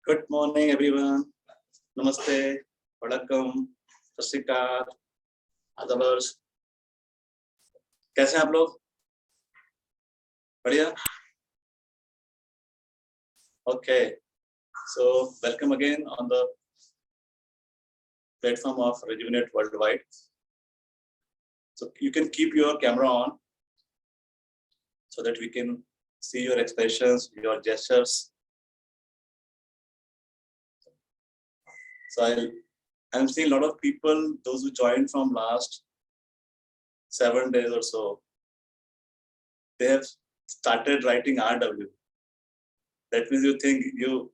Good morning everyone. नमस्ते, वड़क्कम, सत श्री अकाल, आदाबर्स। कैसे हैं आप लोग? बढ़िया। Okay, so welcome again on the platform of Rejuvenate Worldwide. So you can keep your camera on so that we can see your expressions, your gestures. So I'm seeing a lot of people, those who joined from last 7 days or so, they have started writing RW. That means you think, you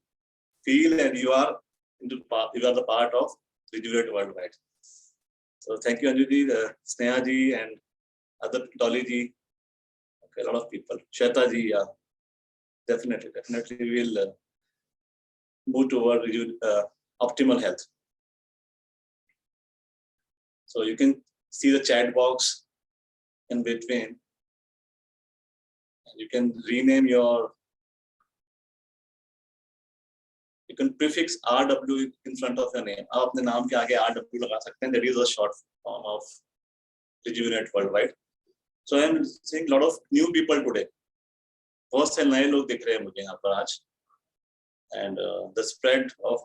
feel, and you are the part of Rejuvenate Worldwide. So thank you, Anju ji, Sneha ji, and other Dolly ji. Okay, a lot of people. Shweta ji, yeah, definitely we will move toward optimal health. So you can see the chat box in between. You can rename you can prefix RW in front of your name. आप अपने नाम के आगे RW लगा सकते हैं. That is a short form of Rejuvenate Worldwide. So I am seeing a lot of new people today. बहुत से नए लोग दिख रहे हैं मुझे यहाँ पर आज. And the spread of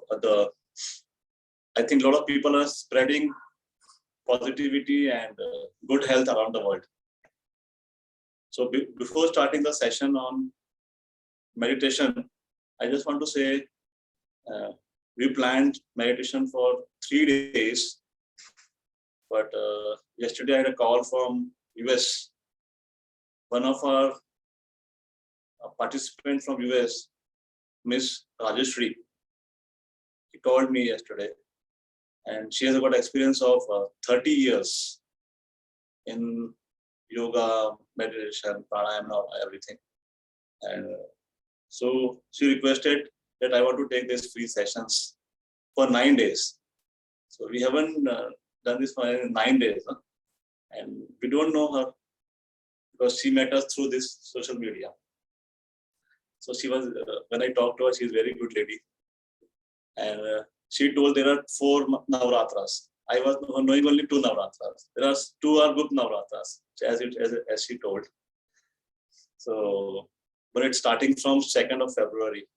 I think a lot of people are spreading positivity and good health around the world. So before starting the session on meditation, I just want to say we planned meditation for 3 days, but yesterday I had a call from US. One of our participants from US, Miss Rajeshri, she called me yesterday, and she has got experience of 30 years in yoga, meditation, pranayama, everything. And so she requested that I want to take these free sessions for 9 days. So we haven't done this for 9 days, huh? And we don't know her because she met us through this social media. So she was, when I talked to her, she's a very good lady. And she told there are 4 Navratras. I was knowing only 2 Navratras. There are 2 good Navratras, as she told. So, but it's starting from 2nd of February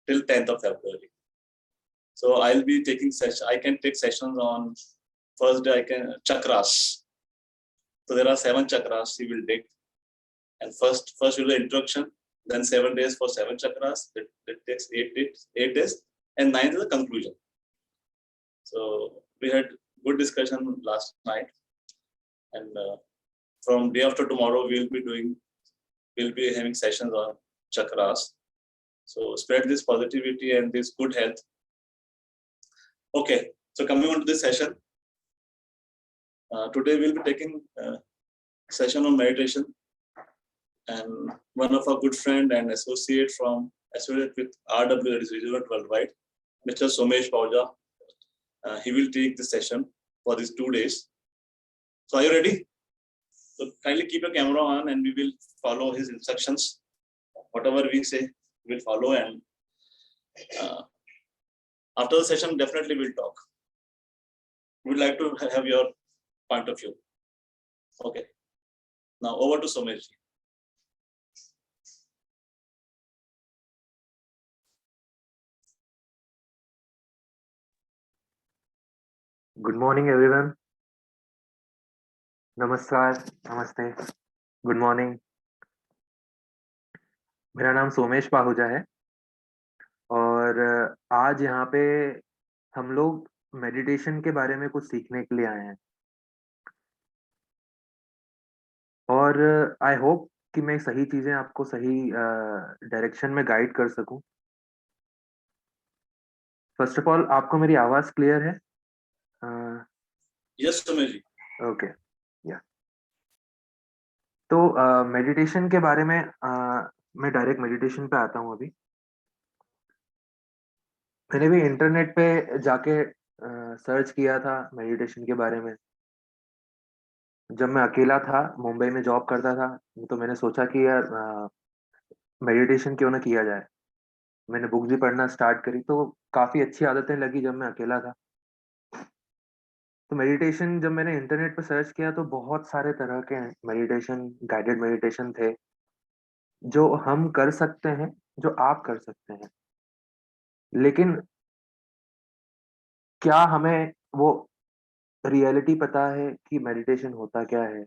till 10th of February. So I'll be taking sessions. I can take sessions on first day. I can chakras. So there are 7 chakras she will take, and first will be the introduction. Then 7 days for 7 chakras. It takes 8 days, and 9 is the conclusion. So we had good discussion last night, and from day after tomorrow we'll be having sessions on chakras. So spread this positivity and this good health. Okay, so coming on to this session, today we'll be taking a session on meditation, and one of our good friend and associate with RW, that is Rejuvenate Worldwide, Mr. Somesh Pauja, he will take the session for these 2 days. So are you ready? So kindly keep your camera on, and we will follow his instructions. Whatever we say, we'll follow, and after the session, definitely we'll talk. We'd like to have your point of view. Okay. Now over to Somesh. Good morning, everyone. नमस्कार, नमस्ते, good morning. मेरा नाम सोमेश पाहुजा है और आज यहाँ पे हम लोग मेडिटेशन के बारे में कुछ सीखने के लिए आए हैं, और आई होप कि मैं सही चीजें आपको सही डायरेक्शन में गाइड कर सकूं. फर्स्ट ऑफ ऑल, आपको मेरी आवाज क्लियर है? यस सोमेश जी. ओके, या. तो मेडिटेशन के बारे में मैं डायरेक्ट मेडिटेशन पे आता हूँ. अभी मैंने भी इंटरनेट पे जाके सर्च किया था मेडिटेशन के बारे में. जब मैं अकेला था, मुंबई में जॉब करता था, तो मैंने सोचा कि यार मेडिटेशन क्यों ना किया जाए. मैंने बुक्स भी पढ़ना स्टार्ट करी, तो काफ़ी अच्छी आदतें लगी जब मैं अकेला था। तो मेडिटेशन जब मैंने इंटरनेट पे सर्च किया तो बहुत सारे तरह के मेडिटेशन, गाइडेड मेडिटेशन थे, जो हम कर सकते हैं, जो आप कर सकते हैं। लेकिन क्या हमें वो रियलिटी पता है कि मेडिटेशन होता क्या है?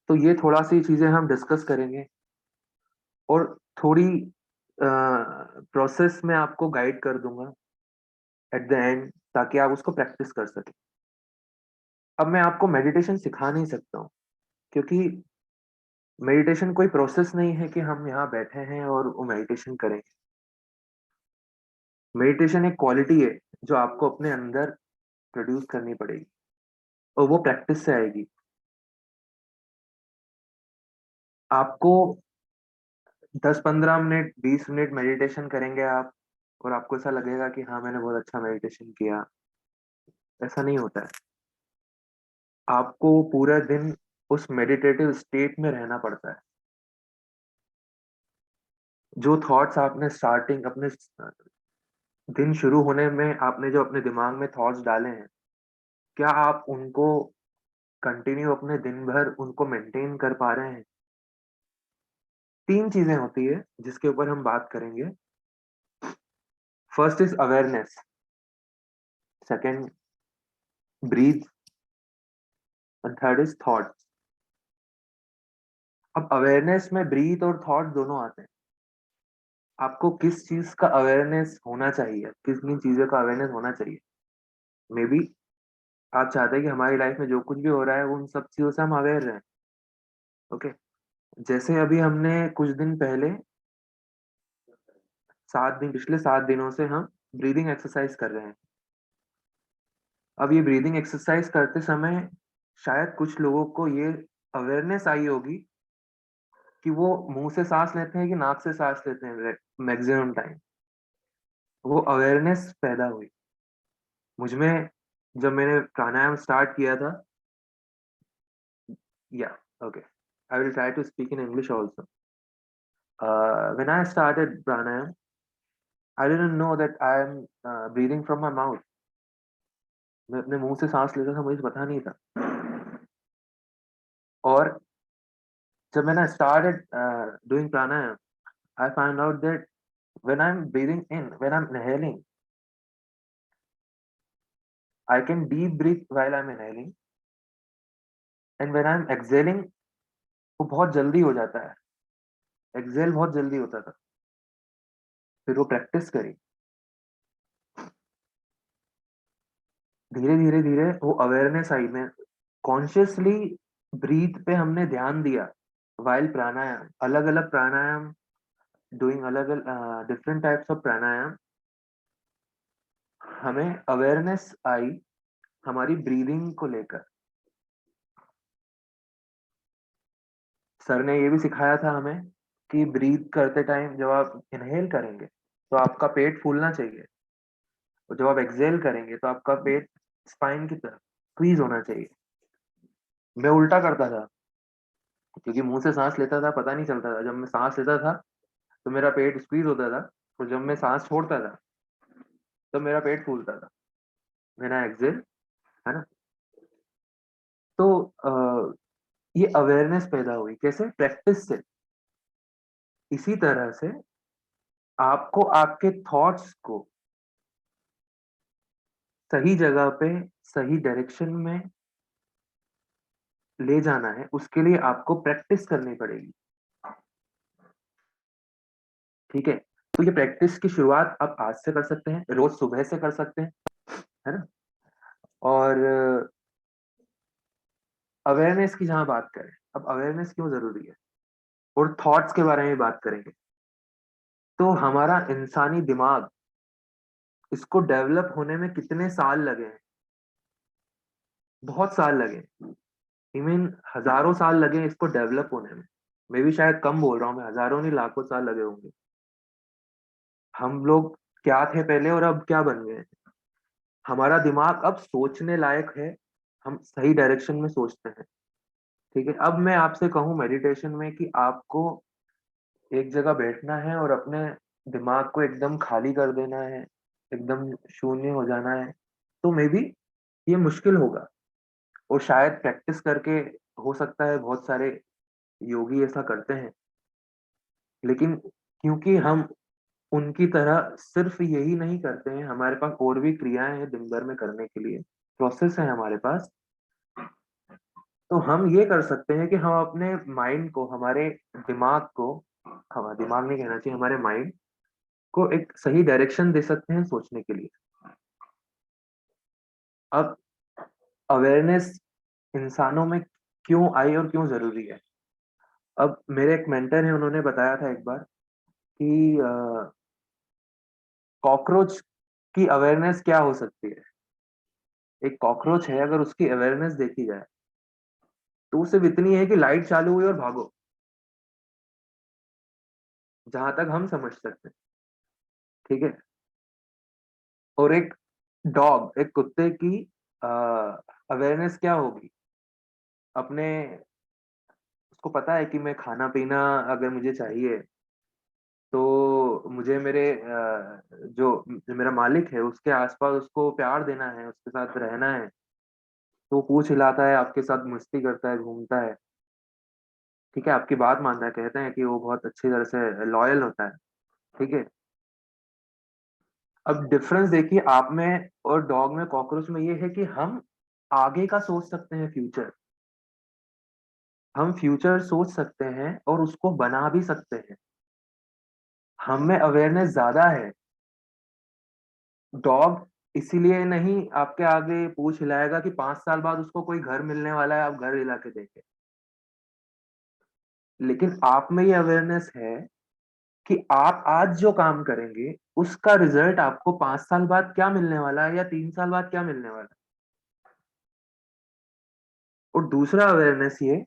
तो ये थोड़ा-सी चीज़ें हम डिस्कस करेंगे और थोड़ी प्रोसेस में आपको गाइड कर दूँगा एट द एंड, ताकि आप उसको प्रैक्टिस कर सकें। अब मैं आपको मेडिटेशन सिखा नहीं सकता हूँ, क्योंकि मेडिटेशन कोई प्रोसेस नहीं है कि हम यहाँ बैठे हैं और वो मेडिटेशन करेंगे। मेडिटेशन एक क्वालिटी है, जो आपको अपने अंदर प्रोड्यूस करनी पड़ेगी और वो प्रैक्टिस से आएगी। आपको 10-15 मिनट, 20 मिनट मेडिटेशन करेंगे आप और आपको ऐसा लगेगा कि हाँ, मैंने बहुत अच्छा मेडिटेशन किया, ऐसा नहीं होता है। आपको पूरा दिन उस मेडिटेटिव स्टेट में रहना पड़ता है। जो थॉट्स आपने स्टार्टिंग अपने दिन शुरू होने में आपने जो अपने दिमाग में थॉट्स डाले हैं, क्या आप उनको कंटिन्यू अपने दिन भर उनको मेंटेन कर पा रहे हैं? 3 चीज़ें होती है जिसके ऊपर हम बात करेंगे। First is awareness, second breath and third is thought. अब अवेयरनेस में ब्रीथ और थॉट दोनों आते हैं। आपको किस चीज़ का अवेयरनेस होना चाहिए, कितनी चीज़ों का अवेयरनेस होना चाहिए। मेबी आप चाहते हैं कि हमारी लाइफ में जो कुछ भी हो रहा है, वो उन सब चीज़ों से हम अवेयर रहें, ओके? जैसे अभी हमने कुछ दिन पहले 7 दिन पिछले 7 दिनों से हम ब्रीथिंग एक्सरसाइज कर रहे हैं। अब ये ब्रीथिंग एक्सरसाइज करते समय शायद कुछ लोगों को ये अवेयरनेस आई होगी कि वो मुँह से साँस लेते हैं कि नाक से साँस लेते हैं मैक्सिमम टाइम। वो अवेयरनेस पैदा हुई। मुझ में जब मैंने प्राणायाम स्टार्ट किया था, या okay, I will try to speak in English also. When I started pranayama, I didn't know that I am breathing from my mouth. मैं अपने मुँह से साँस लेता था, मुझे पता नहीं था। और जब मैंने started doing pranayama, I found out that when I'm breathing in, when I'm inhaling, I can deep breathe while I'm inhaling, and when I'm exhaling, वो बहुत जल्दी हो जाता है। एक्सेल बहुत जल्दी होता था। फिर वो प्रैक्टिस करी। धीरे, धीरे, धीरे वो अवेयरनेस आई। मैं कॉन्शियसली ब्रीथ पे हमने ध्यान दिया व्हाइल प्राणायाम। अलग-अलग प्राणायाम, डूइंग डिफरेंट टाइप्स ऑफ प्राणायाम, हमें अवेयरनेस आई हमारी ब्रीथिंग को लेकर। सर ने ये भी सिखाया था हमें कि ब्रीथ करते टाइम जब आप इनहेल करेंगे, तो आपका पेट फूलना चाहिए और जब आप एक्सहेल करेंगे, तो आपका पेट स्पाइन की तरफ स्क्वीज़ होना चाहिए। मैं उल्टा करता था, क्योंकि मुँह से साँस लेता था, पता नहीं चलता था। जब मैं साँस लेता था, तो मेरा पेट स्क्वीज़ होता था और जब मैं साँस छोड़ता था, तो मेरा पेट फूलता था। व्हेन आई एक्सहेल, है ना? तो ये अवेयरनेस पैदा हुई, कैसे? प्रैक्टिस से। इसी तरह से आपको आपके थॉट्स को सही जगह पे, सही डायरेक्शन में ले जाना है, उसके लिए आपको प्रैक्टिस करनी पड़ेगी, ठीक है? तो ये प्रैक्टिस की शुरुआत आप आज से कर सकते हैं, रोज़ सुबह से कर सकते हैं, है ना? और अवेयरनेस की जहाँ बात करें, अब अवेयरनेस क्यों ज़रूरी है? और थॉट्स के बारे में बात करेंगे। तो हमारा इंसानी दिमाग, इसको डेवलप होने में कितने साल लगे हैं? बहुत साल लगे। आई मीन हज़ारों साल लगे हैं इसको डेवलप होने में। मैं भी शायद कम बोल रहा हूँ, मैं हज़ारों नहीं लाखों साल लगे होंगे। हम लोग क्या थे पहले और अब क्या बन गए हैं? हमारा दिमाग अब सोचने लायक है, हम सही डायरेक्शन में सोचते हैं, ठीक है? अब मैं आपसे कहूँ मेडिटेशन में कि आपको एक जगह बैठना है और अपने दिमाग को एकदम खाली कर देना है, एकदम शून्य हो जाना है, तो मे बी ये मुश्किल होगा। और शायद प्रैक्टिस करके हो सकता है, बहुत सारे योगी ऐसा करते हैं। लेकिन क्योंकि हम उनकी तरह सिर्फ यही नहीं करते हैं, हमारे पास और भी क्रियाएं हैं दिन भर में करने के लिए, प्रोसेस है हमारे पास। तो हम ये कर सकते हैं कि हम अपने माइंड को, हमारे दिमाग को, हमारा दिमाग नहीं कहना चाहिए, हमारे माइंड को एक सही डायरेक्शन दे सकते हैं सोचने के लिए। अब अवेयरनेस इंसानों में क्यों आई और क्यों जरूरी है? अब मेरे एक मेंटर हैं, उन्होंने बताया था एक बार कि कॉकरोच की अवेयरनेस क्या हो सकती है। एक कॉकरोच है, अगर उसकी अवेयरनेस देखी जाए तो वो सिर्फ इतनी है कि लाइट चालू हुई और भागो, जहां तक हम समझ सकते हैं। ठीक है। और एक डॉग, एक कुत्ते की अवेयरनेस क्या होगी? अपने, उसको पता है कि मैं खाना पीना अगर मुझे चाहिए तो मुझे मेरे जो मेरा मालिक है उसके आसपास उसको प्यार देना है, उसके साथ रहना है। तो वो पूंछ हिलाता है, आपके साथ मस्ती करता है, घूमता है, ठीक है, आपकी बात मानता है, कहते हैं कि वो बहुत अच्छी तरह से लॉयल होता है। ठीक है। अब डिफरेंस देखिए आप में और डॉग में, कॉकरोच में, ये है कि हम आगे का सोच सकते हैं, फ्यूचर। हम फ्यूचर सोच सकते हैं और उसको बना भी सकते हैं। हम में अवेयरनेस ज्यादा है। डॉग इसीलिए नहीं आपके आगे पूछ हिलाएगा कि 5 साल बाद उसको कोई घर मिलने वाला है, आप घर हिला के देखें। लेकिन आप में ये अवेयरनेस है कि आप आज जो काम करेंगे उसका रिजल्ट आपको 5 साल बाद क्या मिलने वाला है, या 3 साल बाद क्या मिलने वाला है। और दूसरा अवेयरनेस ये,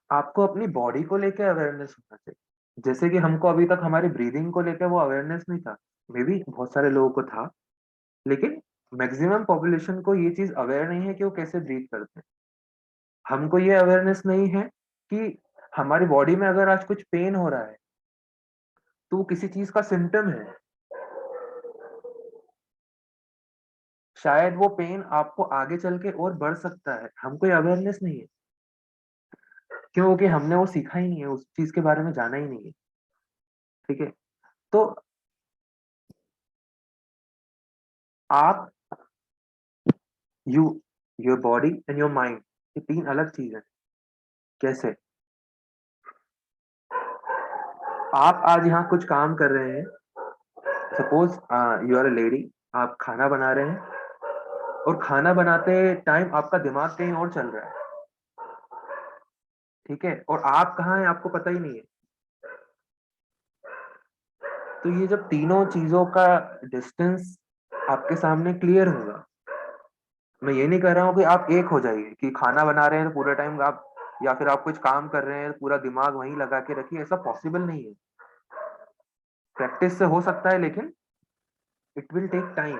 आपको अपनी बॉडी को लेके अवेयरनेस होना चाहिए। जैसे कि हमको अभी तक हमारी ब्रीदिंग को लेकर वो अवेयरनेस नहीं था, मे बी बहुत सारे लोगों को था, लेकिन मैक्सिमम पॉपुलेशन को ये चीज अवेयर नहीं है कि वो कैसे ब्रीथ करते हैं। हमको ये अवेयरनेस नहीं है कि हमारी बॉडी में अगर आज कुछ पेन हो रहा है तो वो किसी चीज का सिम्टम है। शायद वो पेन आपको आगे चल के और बढ़ सकता है, हमको ये अवेयरनेस नहीं है। क्योंकि हमने वो सीखा ही नहीं है, उस चीज के बारे में जाना ही नहीं है। ठीक है। तो आप, you, your body and your mind, ये तीन अलग चीज है। कैसे? आप आज यहाँ कुछ काम कर रहे हैं, suppose you are a lady, आप खाना बना रहे हैं, और खाना बनाते टाइम आपका दिमाग कहीं और चल रहा है। ठीक है। और आप कहाँ हैं आपको पता ही नहीं है। तो ये जब तीनों चीजों का डिस्टेंस आपके सामने क्लियर होगा, मैं ये नहीं कह रहा हूँ कि आप एक हो जाइए, कि खाना बना रहे हैं तो पूरे टाइम आप, या फिर आप कुछ काम कर रहे हैं तो पूरा दिमाग वहीं लगा के रखिए, ऐसा पॉसिबल नहीं है। प्रैक्टिस से हो सकता है, लेकिन इट विल टेक टाइम।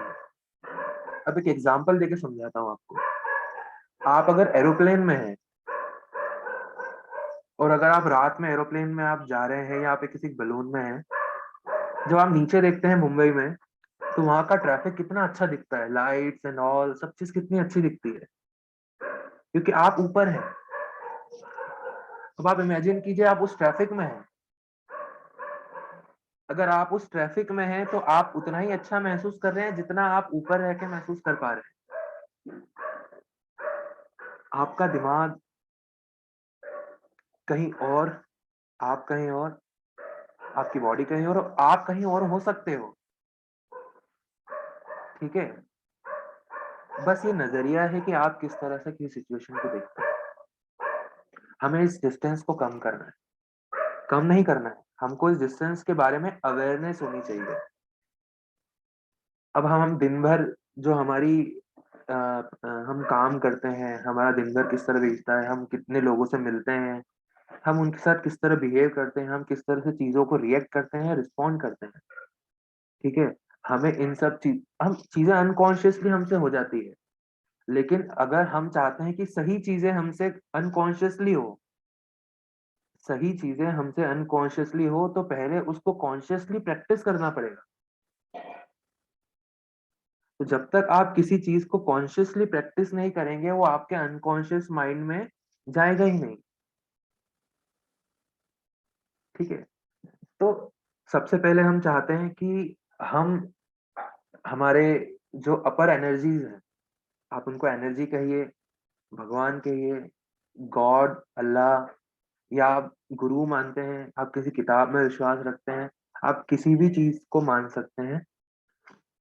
अब एक एग्जांपल देके समझाता हूँ आपको। आप अगर एरोप्लेन में हैं, और अगर आप रात में एरोप्लेन में आप जा रहे हैं, या आप किसी बलून में हैं, जब आप नीचे देखते हैं मुंबई में, तो वहां का ट्रैफिक कितना अच्छा दिखता है, लाइट्स एंड ऑल, सब चीज कितनी अच्छी दिखती है, क्योंकि आप ऊपर हैं। अब आप इमेजिन कीजिए आप उस ट्रैफिक में हैं। अगर आप उस ट्रैफिक में हैं तो आप उतना ही अच्छा महसूस कर रहे हैं जितना आप ऊपर रह के महसूस कर पा रहे हैं। आपका दिमाग कहीं और, आप कहीं और, आपकी बॉडी कहीं और, आप कहीं और हो सकते हो। ठीक है। बस ये नजरिया है कि आप किस तरह से किसी सिचुएशन को देखते हैं। हमें इस डिस्टेंस को कम करना है, कम नहीं करना है, हमको इस डिस्टेंस के बारे में अवेयरनेस होनी चाहिए। अब हम दिन भर जो हमारी हम काम करते हैं, हमारा दिन भर किस तरह बीतता है, हम कितने लोगों से मिलते हैं, हम उनके साथ किस तरह बिहेव करते हैं, हम किस तरह से चीजों को रिएक्ट करते हैं, रिस्पॉन्ड करते हैं। ठीक है। हमें इन सब चीज, हम चीजें अनकॉन्शियसली हमसे हो जाती है, लेकिन अगर हम चाहते हैं कि सही चीजें हमसे अनकॉन्शियसली हो, सही चीजें हमसे अनकॉन्शियसली हो तो पहले उसको कॉन्शियसली प्रैक्टिस करना पड़ेगा। तो जब तक आप किसी चीज को कॉन्शियसली प्रैक्टिस नहीं करेंगे वो आपके अनकॉन्शियस माइंड में जाएगा ही नहीं। ठीक है, तो सबसे पहले हम चाहते हैं कि हम हमारे जो अपर एनर्जीज हैं, आप उनको एनर्जी कहिए, भगवान कहिए, गॉड, अल्लाह, या आप गुरु मानते हैं, आप किसी किताब में विश्वास रखते हैं, आप किसी भी चीज को मान सकते हैं।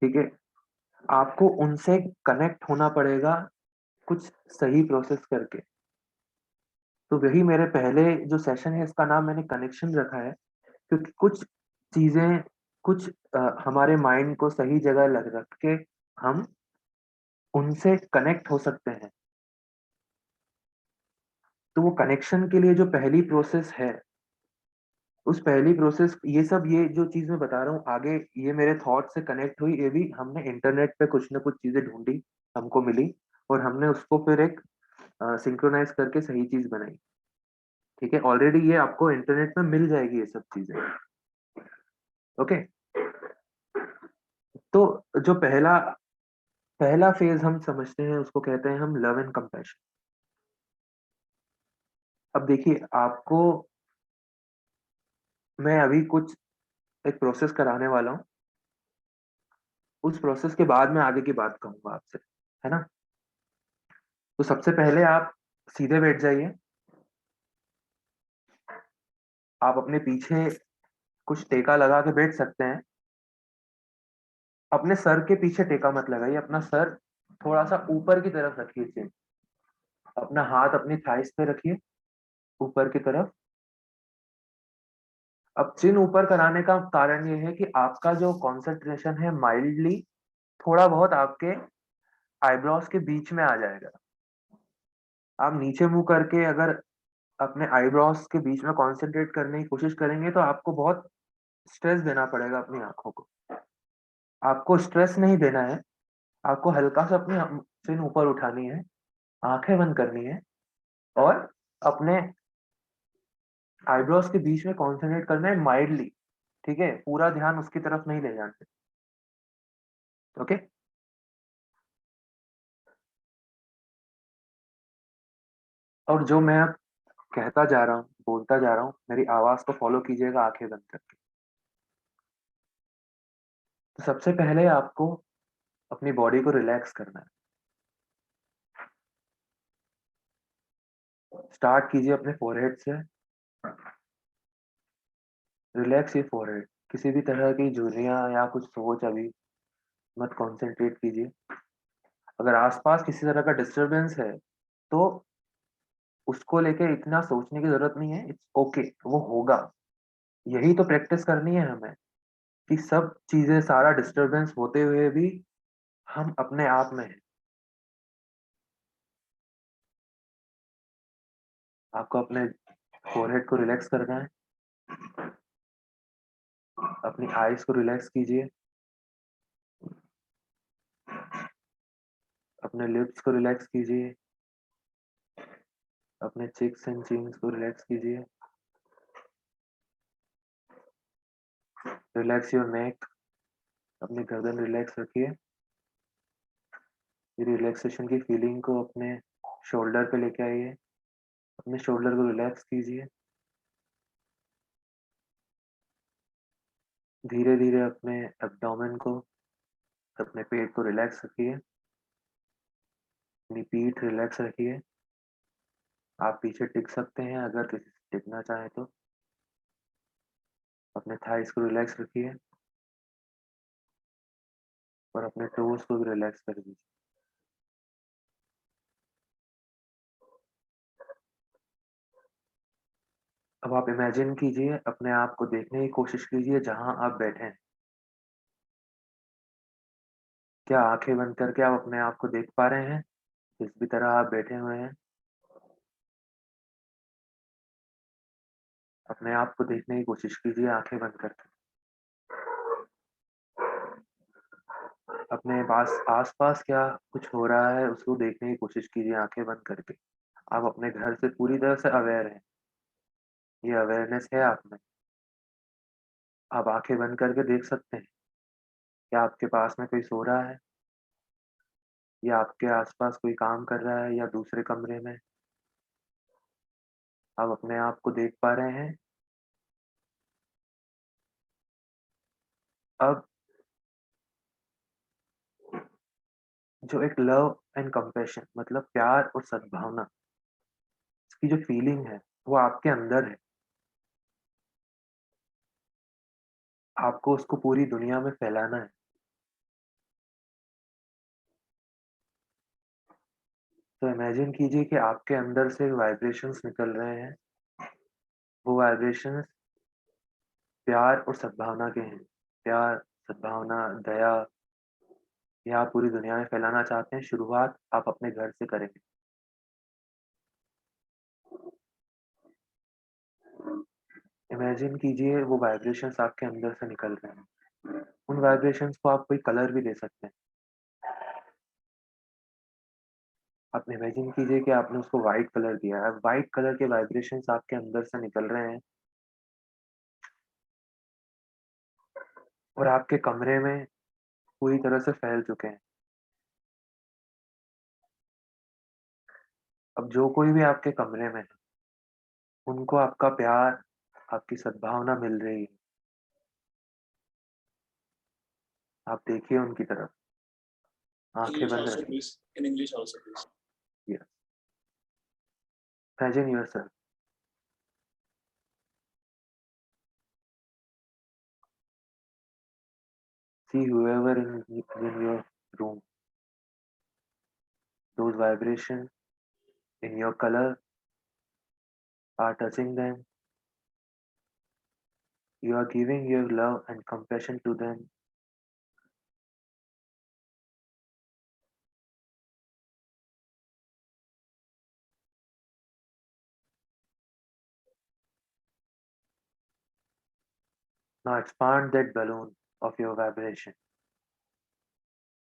ठीक है, आपको उनसे कनेक्ट होना पड़ेगा कुछ सही प्रोसेस करके। तो वही मेरे पहले जो सेशन है इसका नाम मैंने कनेक्शन रखा है, क्योंकि कुछ चीजें, कुछ हमारे माइंड को सही जगह लग रख के हम उनसे कनेक्ट हो सकते हैं। तो वो कनेक्शन के लिए जो पहली प्रोसेस है, उस पहली प्रोसेस, ये जो चीज मैं बता रहा हूँ आगे, ये मेरे थॉट से कनेक्ट हुई, ये भी हमने इंटरनेट पे कुछ ना कुछ चीजें ढूंढी, हमको मिली, और हमने उसको फिर एक सिंक्रोनाइज करके सही चीज बनाई। ठीक है, ऑलरेडी ये आपको इंटरनेट में मिल जाएगी ये सब चीजें। ओके, तो जो पहला पहला फेज हम समझते हैं उसको कहते हैं हम लव एंड कंपैशन। अब देखिए, आपको मैं अभी कुछ एक प्रोसेस कराने वाला हूँ, उस प्रोसेस के बाद मैं आगे की बात कहूंगा आपसे, है ना। तो सबसे पहले आप सीधे बैठ जाइए, आप अपने पीछे कुछ टेका लगा के बैठ सकते हैं। अपने सर के पीछे टेका मत लगाइए, अपना सर थोड़ा सा ऊपर की तरफ रखिए चिन, अपना हाथ अपनी थाइस पे रखिए ऊपर की तरफ। अब चिन ऊपर कराने का कारण ये है कि आपका जो कंसंट्रेशन है माइल्डली थोड़ा बहुत आपके आईब्रोज के बीच में आ जाएगा। आप नीचे मुंह करके अगर अपने आईब्रोज के बीच में कंसंट्रेट करने की कोशिश करेंगे तो आपको बहुत स्ट्रेस देना पड़ेगा अपनी आंखों को। आपको स्ट्रेस नहीं देना है, आपको हल्का सा अपनी चिन ऊपर उठानी है, आंखें बंद करनी है, और अपने आईब्रोज के बीच में कंसंट्रेट करना है माइल्डली। ठीक है, पूरा ध्यान उसकी तरफ नहीं ले जाना। ओके, और जो मैं अब कहता जा रहा हूँ, बोलता जा रहा हूँ, मेरी आवाज को फॉलो कीजिएगा आंखें बंद करके। तो सबसे पहले आपको अपनी बॉडी को रिलैक्स करना है। स्टार्ट कीजिए अपने फोरहेड से, रिलैक्स ये फोरहेड। किसी भी तरह की झुर्रियां या कुछ सोच अभी मत कंसंट्रेट कीजिए। अगर आसपास किसी तरह का डिस्टरबेंस है तो उसको लेके इतना सोचने की जरूरत नहीं है, इट्स ओके, वो होगा। यही तो प्रैक्टिस करनी है हमें, कि सब चीजें, सारा डिस्टरबेंस होते हुए भी हम अपने आप में हैं। आपको अपने फोरहेड को रिलैक्स करना है, अपनी आईज को रिलैक्स कीजिए, अपने लिप्स को रिलैक्स कीजिए, अपने चिक्स एंड चिन्स को रिलैक्स कीजिए, रिलैक्स योर नेक, अपनी गर्दन रिलैक्स रखिए। ये रिलैक्सेशन की फीलिंग को अपने शोल्डर पे लेके आइए, अपने शोल्डर को रिलैक्स कीजिए। धीरे धीरे अपने एब्डोमेन को, अपने पेट को रिलैक्स रखिए, अपनी पीठ रिलैक्स रखिए। आप पीछे टिक सकते हैं अगर किसी से टिकना चाहें तो। अपने थाइस को रिलैक्स रखिए और अपने टोस को भी रिलैक्स कर दीजिए। अब आप इमेजिन कीजिए, अपने आप को देखने की कोशिश कीजिए जहां आप बैठे हैं। क्या आंखें बंद करके आप अपने आप को देख पा रहे हैं जिस भी तरह आप बैठे हुए हैं? अपने आप को देखने की कोशिश कीजिए आंखें बंद करके। अपने पास आस-पास क्या कुछ हो रहा है उसको देखने की कोशिश कीजिए आंखें बंद करके। आप अपने घर से पूरी तरह से अवेयर हैं। ये अवेयरनेस है आप में। आप आँखें बंद करके देख सकते हैं, क्या आपके पास में कोई सो रहा है या आपके आस-पास कोई काम कर रहा है या दूसरे कमरे में? आप अपने आप को देख पा रहे हैं? अब जो एक लव एंड कंपैशन मतलब प्यार और सद्भावना, इसकी जो फीलिंग है, वो आपके अंदर है। आपको उसको पूरी दुनिया में फैलाना है। तो इमेजिन कीजिए कि आपके अंदर से वाइब्रेशंस निकल रहे हैं। वो वाइब्रेशंस प्यार और सद्भावना के हैं। प्यार, सद्भावना, दया, ये आप पूरी दुनिया में फैलाना चाहते हैं। शुरुआत आप अपने घर से करेंगे। इमेजिन कीजिए वो वाइब्रेशंस आपके अंदर से निकल रहे हैं। उन वाइब्रेशंस को आप कोई कलर भी दे सकते हैं। आप इमेजिन कीजिए कि आपने उसको व्हाइट कलर दिया है। व्हाइट कलर के वाइब्रेशंस आपके अंदर से निकल रहे हैं और आपके कमरे में पूरी तरह से फैल चुके हैं। अब जो कोई भी आपके कमरे में है, उनको आपका प्यार, आपकी सद्भावना मिल रही है। आप देखिए उनकी तरफ, आँखें English बंद also, रखिए। please. In English also, please. Yes. Imagine yourself. See whoever in your room. Those vibrations in your color are touching them. You are giving your love and compassion to them. Now expand that balloon of your vibration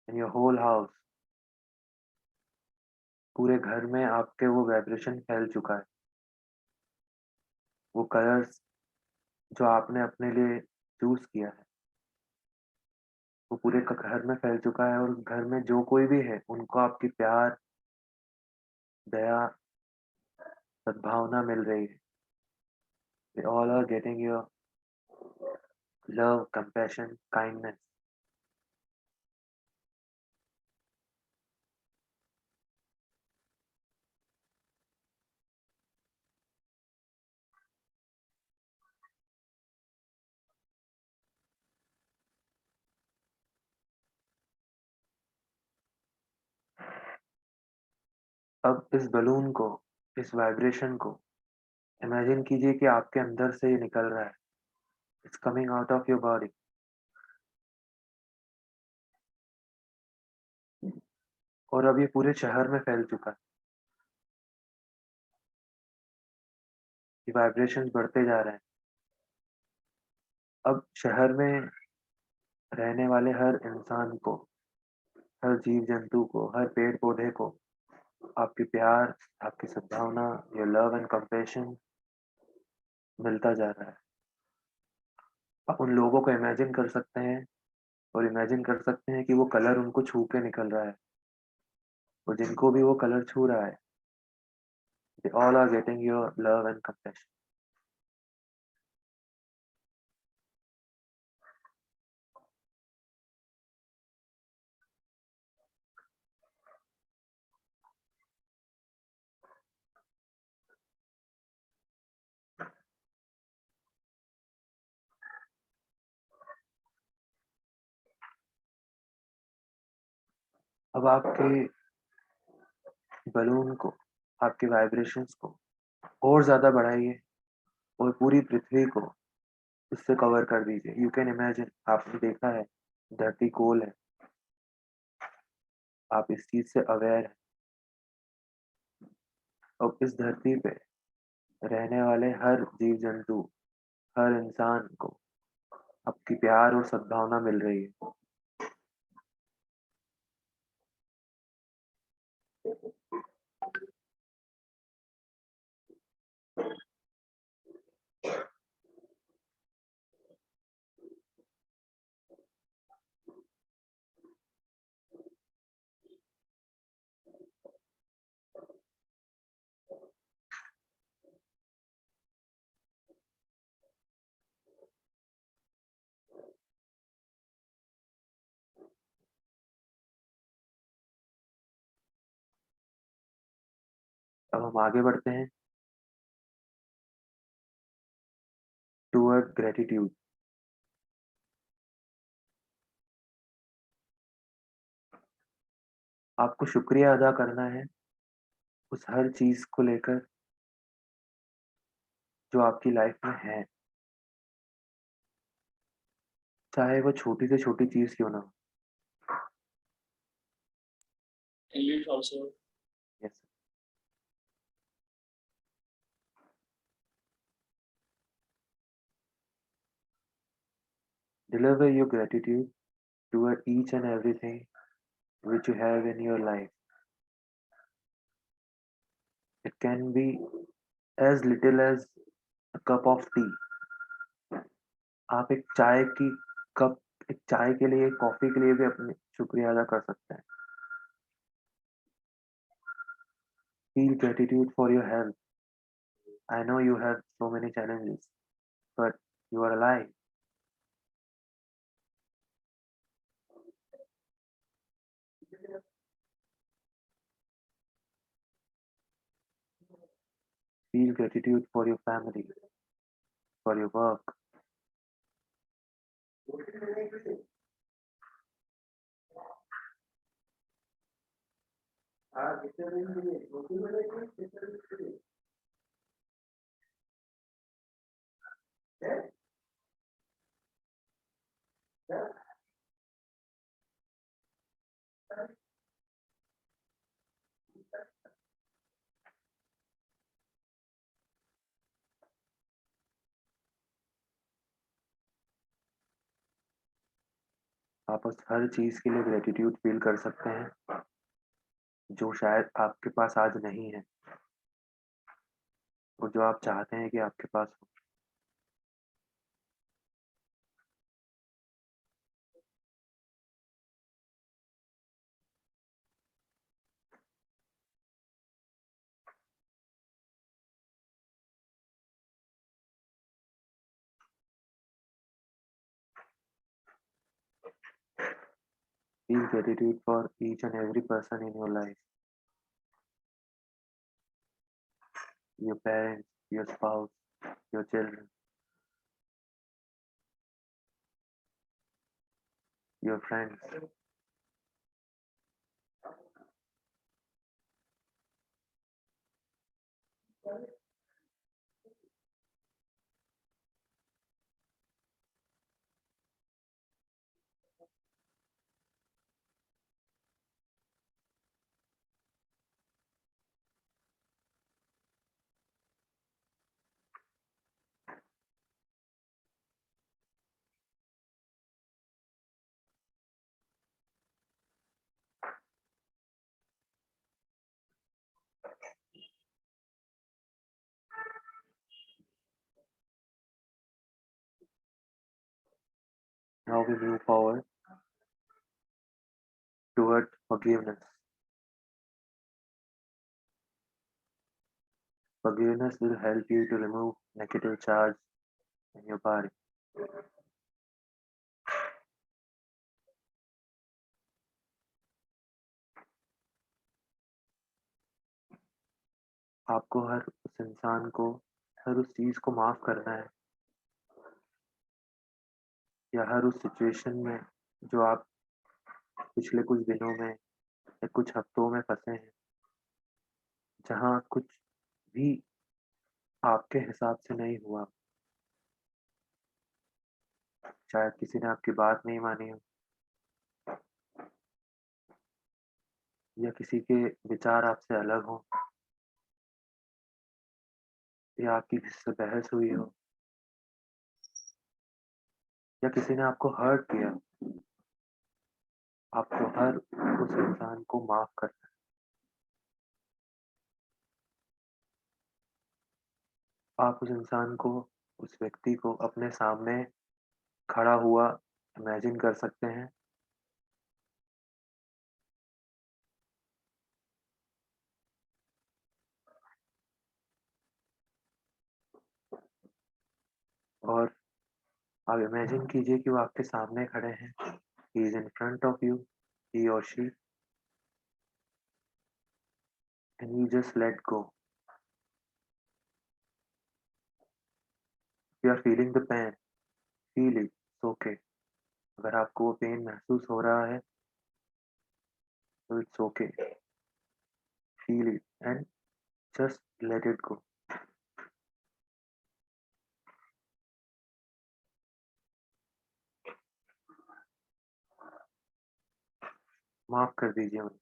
in your whole house. पूरे घर में आपके वो vibration फैल चुका है। वो colours जो आपने अपने लिए चूज़ किया है, वो पूरे घर में फैल चुका है और घर में जो कोई भी है, उनको आपकी प्यार, दया, सद्भावना मिल रही है। They all are getting your love, compassion, kindness. अब इस बलून को, इस वाइब्रेशन को इमेजिन कीजिए कि आपके अंदर से ये निकल रहा है। It's coming out of your body और अब ये पूरे शहर में फैल चुका है। ये वाइब्रेशंस बढ़ते जा रहे हैं। अब शहर में रहने वाले हर इंसान को, हर जीव-जंतु को, हर पेड़-पौधे को आपकी प्यार, आपकी सद्भावना, योर लव एंड कंपैशन मिलता जा रहा है। आप उन लोगों को इमेजिन कर सकते हैं और इमेजिन कर सकते हैं कि वो कलर उनको छू के निकल रहा है और जिनको भी वो कलर छू रहा है, they all are getting your love and compassion. अब आपके बलून को, आपके वाइब्रेशंस को और ज़्यादा बढ़ाइए और पूरी पृथ्वी को इससे कवर कर दीजिए। यू कैन इमेजिन, आपने देखा है धरती गोल है, आप इस चीज़ से अवेयर हैं। अब इस धरती पे रहने वाले हर जीव-जंतु, हर इंसान को आपकी प्यार और सद्भावना मिल रही है। अब हम आगे बढ़ते हैं टुवर्ड ग्रेटिट्यूड। आपको शुक्रिया अदा करना है उस हर चीज़ को लेकर जो आपकी लाइफ में है, चाहे वो छोटी से छोटी चीज़ क्यों ना हो। English also. Yes. Deliver your gratitude toward each and everything which you have in your life. It can be as little as a cup of tea. आप एक चाय की कप, एक चाय के लिए, कॉफी के लिए भी अपने शुक्रिया अदा कर सकते हैं। Feel gratitude for your health. I know you have so many challenges, but you are alive. Feel gratitude for your family, for your work. आप उस हर चीज़ के लिए ग्रेटिट्यूड फील कर सकते हैं जो शायद आपके पास आज नहीं है और जो आप चाहते हैं कि आपके पास हो। Feel gratitude for each and every person in your life. Your parents, your spouse, your children, your friends. Now we move forward toward forgiveness. Forgiveness will help you to remove negative charge in your body. आपको हर उस इंसान को, हर उस चीज़ को माफ़ करना है या हर उस सिचुएशन में जो आप पिछले कुछ दिनों में या कुछ हफ्तों में फँसे हैं, जहाँ कुछ भी आपके हिसाब से नहीं हुआ। शायद किसी ने आपकी बात नहीं मानी हो या किसी के विचार आपसे अलग हों या आपकी किसी से बहस हुई हो या किसी ने आपको हर्ट किया। आपको हर उस इंसान को माफ़ करना है। आप उस इंसान को, उस व्यक्ति को अपने सामने खड़ा हुआ इमेजिन कर सकते हैं और आप इमेजिन कीजिए कि वो आपके सामने खड़े हैं। He is in front of you, he और she, and you just let go. You are feeling the pain, feel it, okay. अगर आपको वो पेन महसूस हो रहा है तो it's okay, feel it and just let it go. माफ कर दीजिए उन्हें।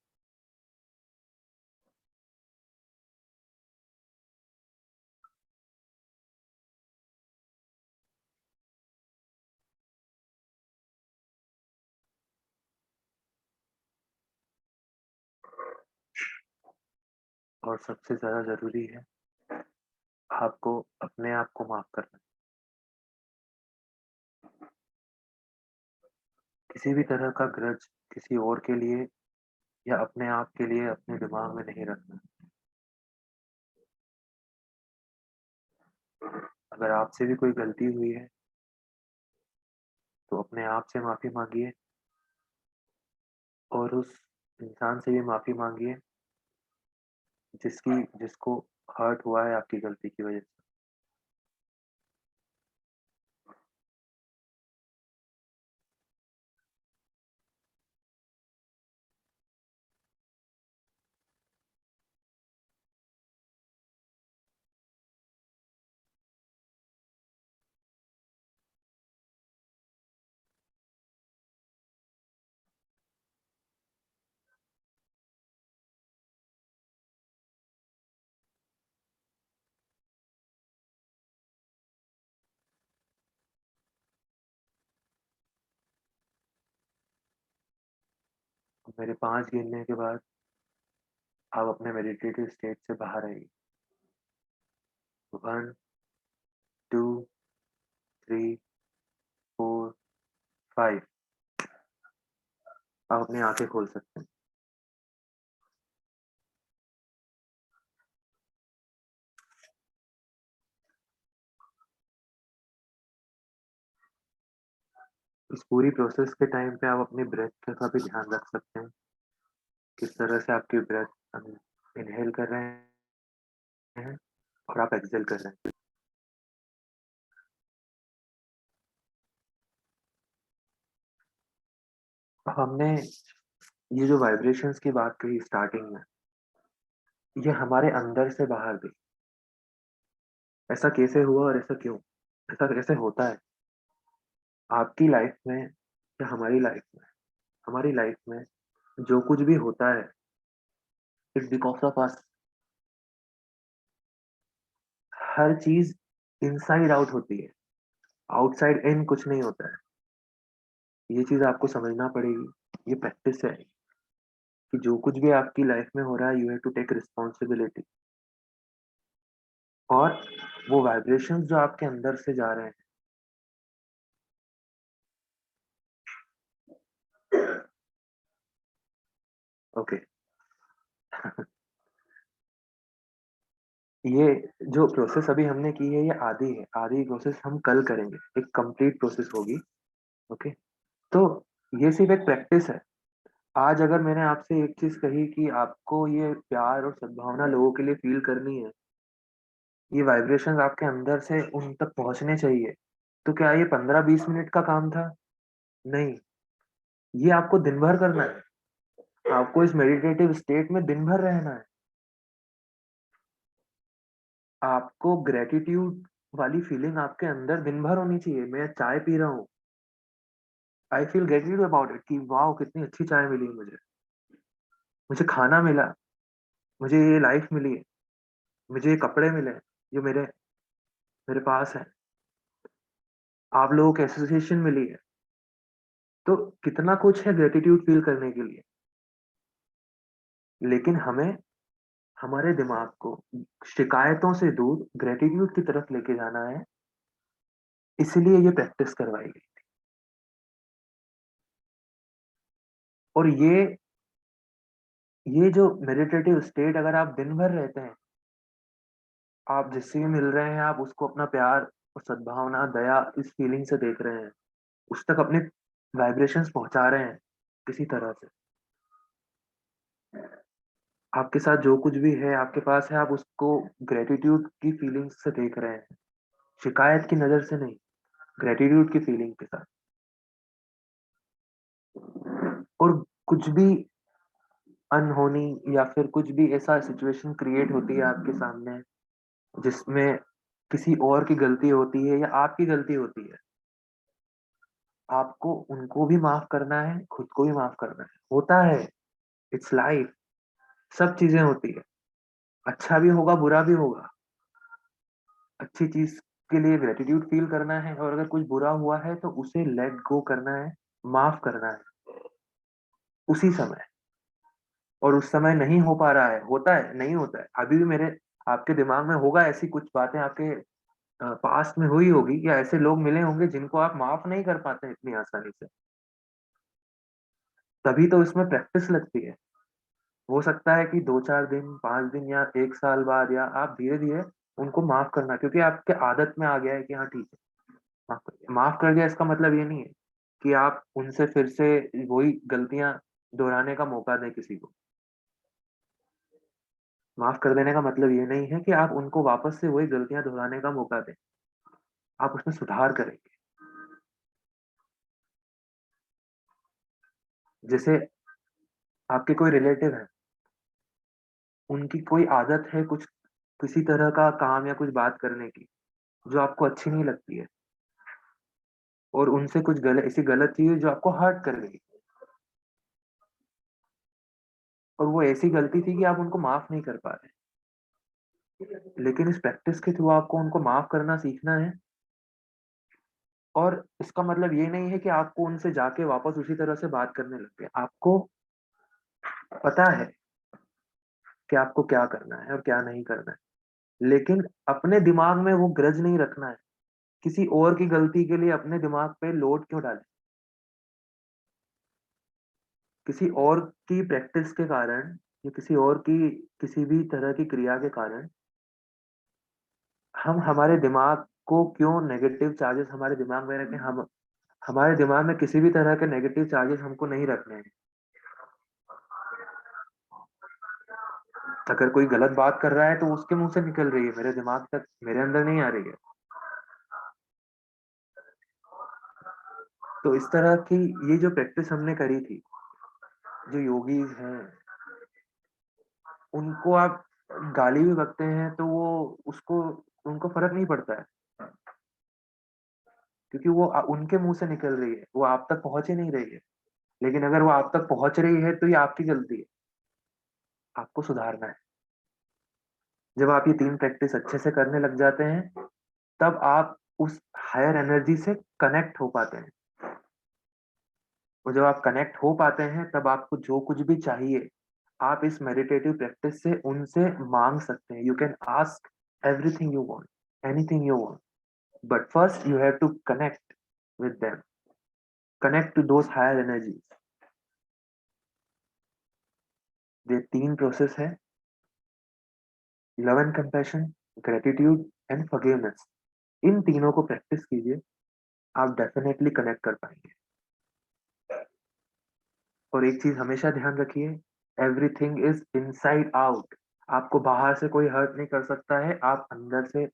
और सबसे ज़्यादा ज़रूरी है आपको अपने आप को माफ करना। किसी भी तरह का ग्रज किसी और के लिए या अपने आप के लिए अपने दिमाग में नहीं रखना। अगर आपसे भी कोई गलती हुई है तो अपने आप से माफ़ी माँगिए और उस इंसान से भी माफ़ी माँगिए जिसको हर्ट हुआ है आपकी गलती की वज़ह से। मेरे 5 गिनने के बाद आप अपने मेडिटेटिव स्टेट से बाहर आइए। 1, 2, 3, 4, 5। आप अपनी आँखें खोल सकते हैं। इस पूरी प्रोसेस के टाइम पे आप अपनी ब्रेथ का भी ध्यान रख सकते हैं। किस तरह से आपकी ब्रेथ इनहेल कर रहे हैं और आप एक्सहेल कर रहे हैं। हमने ये जो वाइब्रेशंस की बात कही स्टार्टिंग में, ये हमारे अंदर से बाहर गई। ऐसा कैसे हुआ और ऐसा क्यों? ऐसा कैसे होता है? आपकी लाइफ में या हमारी लाइफ में जो कुछ भी होता है, it's because of us. Her cheese inside out होती है, आउटसाइड इन कुछ नहीं होता है। ये चीज़ आपको समझना पड़ेगी, ये प्रैक्टिस है कि जो कुछ भी आपकी लाइफ में हो रहा है, you have to take responsibility. और वो वाइब्रेशंस जो आपके अंदर से जा रहे हैं, ओके। ये जो प्रोसेस अभी हमने की है, ये आधी है। आधी प्रोसेस हम कल करेंगे, एक कंप्लीट प्रोसेस होगी, ओके। तो ये सिर्फ एक प्रैक्टिस है। आज अगर मैंने आपसे एक चीज कही कि आपको ये प्यार और सद्भावना लोगों के लिए फील करनी है, ये वाइब्रेशंस आपके अंदर से उन तक पहुंचने चाहिए, तो क्या ये 15-20 मिनट का काम था? नहीं, ये आपको दिन भर करना है। आपको इस मेडिटेटिव स्टेट में दिन भर रहना है। आपको ग्रेटिट्यूड वाली फीलिंग आपके अंदर दिन भर होनी चाहिए। मैं चाय पी रहा हूँ, I feel gratitude about it कि वाओ कितनी अच्छी चाय मिली मुझे, मुझे खाना मिला, मुझे ये लाइफ मिली है, मुझे ये कपड़े मिले जो मेरे मेरे पास है, आप लोगों की एसोसिएशन मिली है। तो कितना कुछ है ग्रेटिट्यूड फील करने के लिए। लेकिन हमें हमारे दिमाग को शिकायतों से दूर ग्रेटिट्यूड की तरफ लेके जाना है, इसलिए ये प्रैक्टिस करवाई गई। और ये जो मेडिटेटिव स्टेट अगर आप दिन भर रहते हैं, आप जिससे भी मिल रहे हैं, आप उसको अपना प्यार और सद्भावना, दया इस फीलिंग से देख रहे हैं, उस तक अपने वाइब्रेशंस पहुँचा रहे हैं किसी तरह से। आपके साथ जो कुछ भी है, आपके पास है, आप उसको ग्रैटिट्यूड की फीलिंग्स से देख रहे हैं। शिकायत की नजर से नहीं, ग्रेटिट्यूड की फीलिंग के साथ। और कुछ भी अनहोनी या फिर कुछ भी ऐसा सिचुएशन क्रिएट होती है आपके सामने जिसमें किसी और की गलती होती है या आपकी गलती होती है, आपको उनको भी माफ करना है, खुद को भी माफ करना है। होता है, इट्स लाइफ, सब चीजें होती है, अच्छा भी होगा बुरा भी होगा। अच्छी चीज के लिए ग्रेटिट्यूड फील करना है, और अगर कुछ बुरा हुआ है तो उसे लेट गो करना है, माफ करना है उसी समय। और उस समय नहीं हो पा रहा है, होता है, नहीं होता है, अभी भी मेरे आपके दिमाग में होगा, ऐसी कुछ बातें आपके पास्ट में हुई होगी, या ऐसे लोग मिले होंगे जिनको आप माफ नहीं कर पाते इतनी आसानी से। तभी तो इसमें प्रैक्टिस लगती है। हो सकता है कि 2-4 दिन, 5 दिन या 1 साल बाद, या आप धीरे धीरे उनको माफ करना, क्योंकि आपके आदत में आ गया है कि हाँ ठीक है, माफ कर दिया। माफ कर दिया इसका मतलब ये नहीं है कि आप उनसे फिर से वही गलतियां दोहराने का मौका दें किसी को। माफ कर देने का मतलब ये नहीं है कि आप उनको वापस से वही गलतियां दोहराने का मौका दें, आप उसमें सुधार करेंगे। जैसे आपके कोई रिलेटिव है, उनकी कोई आदत है कुछ, किसी तरह का काम या कुछ बात करने की जो आपको अच्छी नहीं लगती है, और उनसे कुछ गलत, ऐसी गलत चीज जो आपको हर्ट कर गई, और वो ऐसी गलती थी कि आप उनको माफ नहीं कर पा रहे। लेकिन इस प्रैक्टिस के थ्रू आपको उनको माफ करना सीखना है। और इसका मतलब ये नहीं है कि आपको उनसे जाके वापस उसी तरह से बात करने लग गए। आपको पता है कि आपको क्या करना है और क्या नहीं करना है, लेकिन अपने दिमाग में वो ग्रज नहीं रखना है। किसी और की गलती के लिए अपने दिमाग पे लोड क्यों डालें? किसी और की प्रैक्टिस के कारण, या किसी और की किसी भी तरह की क्रिया के कारण हम हमारे दिमाग को क्यों नेगेटिव चार्जेस हमारे दिमाग में रखें? हम हमारे दिमाग में किसी भी तरह के नेगेटिव चार्जेस हमको नहीं रखने हैं। अगर कोई गलत बात कर रहा है तो उसके मुंह से निकल रही है, मेरे दिमाग तक, मेरे अंदर नहीं आ रही है। तो इस तरह की ये जो प्रैक्टिस हमने करी थी, जो योगीज हैं, उनको आप गाली भी बकते हैं तो वो उसको उनको फर्क नहीं पड़ता है, क्योंकि वो उनके मुंह से निकल रही है, वो आप तक पहुंच ही नहीं रही है। लेकिन अगर वो आप तक पहुंच रही है तो ये आपकी गलती है, आपको सुधारना है। जब आप ये 3 प्रैक्टिस अच्छे से करने लग जाते हैं, तब आप उस हायर एनर्जी से कनेक्ट हो पाते हैं। और जब आप कनेक्ट हो पाते हैं, तब आपको जो कुछ भी चाहिए, आप इस मेडिटेटिव प्रैक्टिस से उनसे मांग सकते हैं। You can ask everything you want, anything you want, but first you have to connect with them, connect to those higher energies. ये 3 प्रोसेस है: love and compassion, gratitude and forgiveness. इन तीनों को प्रैक्टिस कीजिए, आप डेफिनेटली कनेक्ट कर पाएंगे। और एक चीज हमेशा ध्यान रखिए, एवरीथिंग इज इनसाइड आउट। आपको बाहर से कोई हर्ट नहीं कर सकता है, आप अंदर से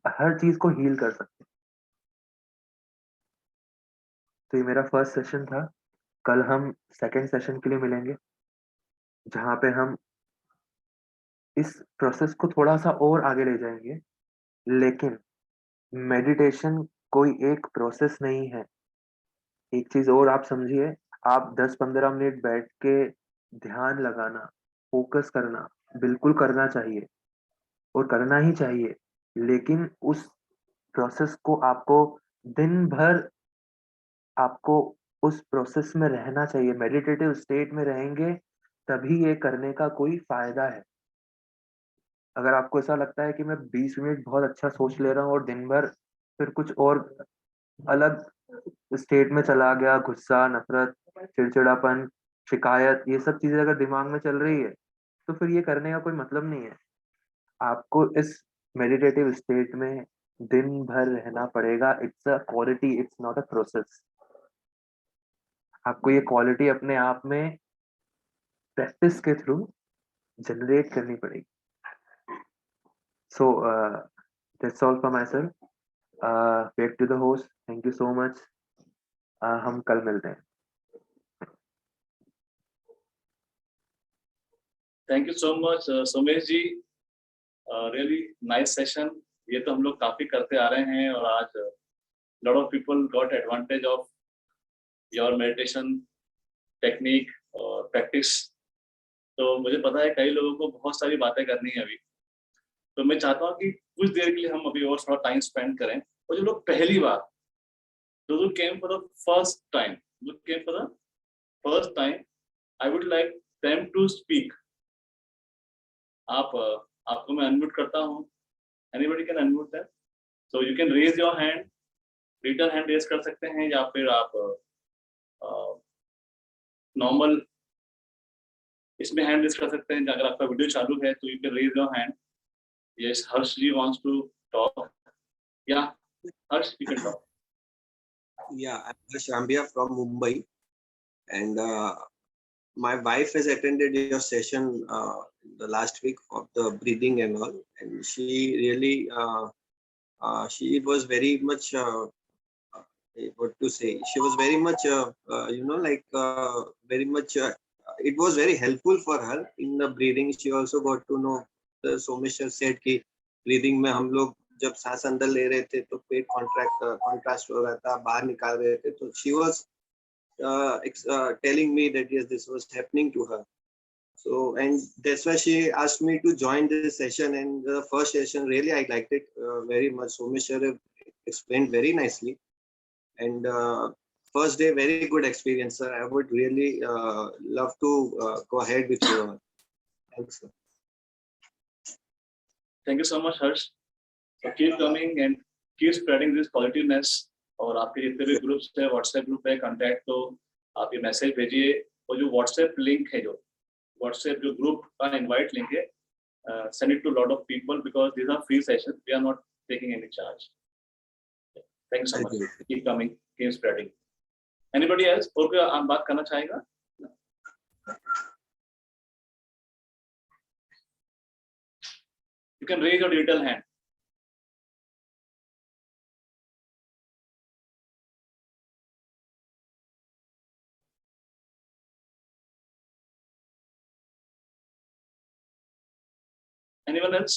हर चीज को हील कर सकते हैं। तो ये मेरा फर्स्ट सेशन था। कल हम सेकंड सेशन के लिए मिलेंगे, जहाँ पे हम इस प्रोसेस को थोड़ा सा और आगे ले जाएंगे। लेकिन मेडिटेशन कोई एक प्रोसेस नहीं है। एक चीज और आप समझिए, आप 10-15 मिनट बैठ के ध्यान लगाना, फोकस करना बिल्कुल करना चाहिए, और करना ही चाहिए। लेकिन उस प्रोसेस को आपको दिन भर, आपको उस प्रोसेस में रहना चाहिए। मेडिटेटिव स्टेट में रहेंगे तभी ये करने का कोई फायदा है। अगर आपको ऐसा लगता है कि मैं 20 मिनट बहुत अच्छा सोच ले रहा हूँ और दिन भर फिर कुछ और अलग स्टेट में चला गया, गुस्सा, नफरत, चिड़चिड़ापन, शिकायत, ये सब चीजें अगर दिमाग में चल रही है, तो फिर ये करने का कोई मतलब नहीं है। आपको इस मेडिटेटिव स्टेट में दिन भर रहना पड़ेगा। It's a quality, it's not a process. आपको ये क्वालिटी अपने आप में प्रैक्टिस के थ्रू जनरेट करनी पड़ेगी। सो That's all from myself. Back to the host. Thank you so much. हम कल मिलते हैं. Thank you so much, Somesh ji. Really nice session. ये तो हम लोग काफी करते आ रहे हैं और आज lot of people got advantage of your meditation technique और practice. तो मुझे पता है कई लोगों को बहुत सारी बातें करनी है अभी, तो मैं चाहता हूँ कि कुछ देर के लिए हम अभी और थोड़ा टाइम स्पेंड करें. और जो लोग पहली बार, those who came for the first time, I would like them to speak. आपको मैं अनम्यूट करता हूँ. Anybody can unmute them. So you can raise your hand, return hand raise कर सकते हैं, या फिर आप नॉर्मल इसमें हैंड रेज कर सकते हैं. अगर आपका वीडियो चालू है तो you can raise your hand. Yes, Harsh ji wants to talk. Yeah Harsh, you can talk. Yeah, I'm Harsh Rambia from Mumbai, and my wife has attended your session the last week of the breathing and all, and she really she was very much what to say, she was very much very much it was very helpful for her in the breathing. She also got to know, the Somesh sir said कि breathing में हम लोग जब सांस अंदर ले रहे थे तो पेट कॉन्ट्रास्ट हो रहा था, बाहर निकाल रहे थे. तो she was telling me that yes, this was happening to her. So, and that's why she asked me to join this session. And the first session, really, I liked it very much. Somesh sir explained very nicely. And first day, very good experience, sir. I would really love to go ahead with you. Thanks, sir. Thank you so much, Harsh. So keep coming and keep spreading this positiveness. और आपके जितने भी groups है, WhatsApp group है, contact, तो आप ये message भेजिए. और जो व्हाट्सएप लिंक है, जो व्हाट्सएप जो ग्रुप का इनवाइट लिंक है, send it to lot of people because these are free sessions. We are not taking any charge. Thank you so much. Keep coming, keep spreading. Anybody else? और कोई आप बात करना चाहेगा? You can raise your digital hand. Anyone else?